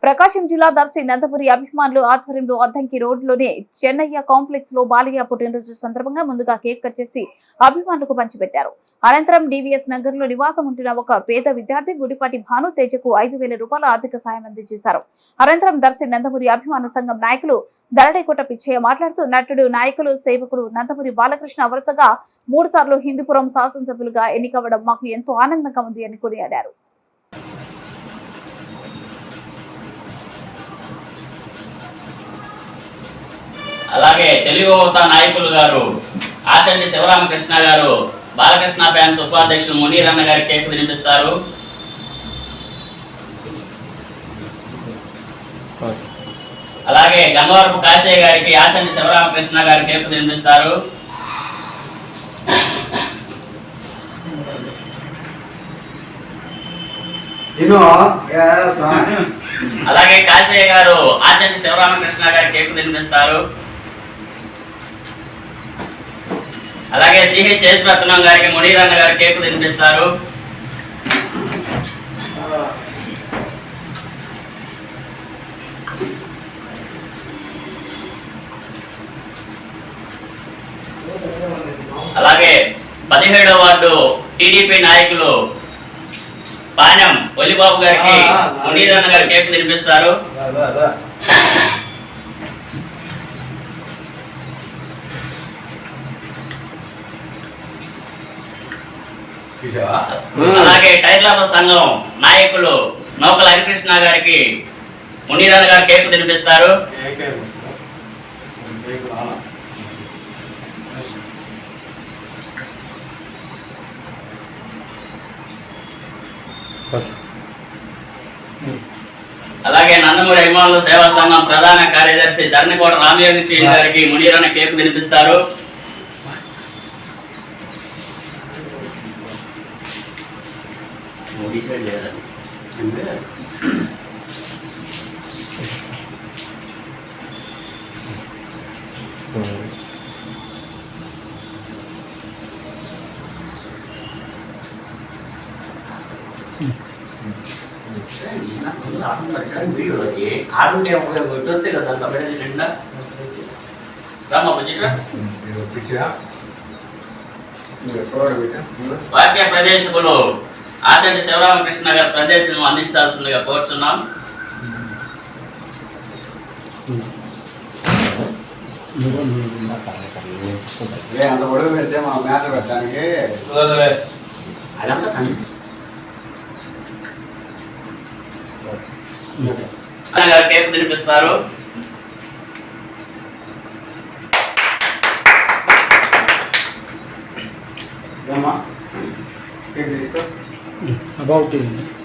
ప్రకాశం జిల్లా దర్శి నందమూరి అభిమానులు ఆధ్వర్యంలో అద్దంకి రోడ్లోని చెన్నయ్య కాంప్లెక్స్ లో బాలయ్య పుట్టినరోజు సందర్భంగా ముందుగా కేక్ కట్ చేసి అభిమానులకు పంచిపెట్టారు. అనంతరం డివిఎస్ నగర్ లో నివాసం ఉంటున్న ఒక పేద విద్యార్థి గుడిపాటి భాను తేజకు 5,000 రూపాయల ఆర్థిక సాయం అందజేశారు. అనంతరం దర్శి నందమూరి అభిమాన సంఘం నాయకులు దరడేకోట పిచ్చయ్య మాట్లాడుతూ నటుడు, నాయకులు, సేవకుడు నందమూరి బాలకృష్ణ వరుసగా 3 సార్లు హిందూపురం శాసనసభ్యులుగా ఎన్నికవ్వడం మాకు ఎంతో ఆనందంగా ఉంది అని కొనియాడారు. అలాగే తెలుగు యువత నాయకులు గారు ఆచండి శివరామకృష్ణ గారు బాలకృష్ణ ఫ్యాన్స్ ఉపాధ్యక్షులు మునీర్ అన్న గారి కేక్ తినిపిస్తారు. అలాగే గంగవరపు కాశయ్య గారికి ఆచండి శివరామకృష్ణ గారి కేక్ తినిపిస్తారు. అలాగే కాశయ్య గారు ఆచండి శివరామకృష్ణ గారి కేక్ తినిపిస్తారు. అలాగే సిహెచ్ రత్నం గారికి మునీర్ అన్న గారి కేక్ తినిపిస్తారు. అలాగే 17వ వార్డు టీడీపీ నాయకులు పాణ్యం ఒలిబాబు గారికి మునీర్ అన్న గారి కేక్ తినిపిస్తారు. అలాగే టైర్ల సంఘం నాయకులు నౌకల హరికృష్ణ గారికి మునీర్ అన్న గారు కేక్ తినిపిస్తారు. అలాగే నందమూరి అభిమానుల సేవా సంఘం ప్రధాన కార్యదర్శి ధర్నికోట రామయోగి శ్రీ గారికి మునీర్ అన్న కేక్ తినిపిస్తారు. వాక్య ప్రదేశకులు ఆచండి శివరామకృష్ణ గారి ప్రదేశం అందించాల్సిందిగా కోరుచున్నాం. గారు కేక్ తినిపిస్తారు. About it.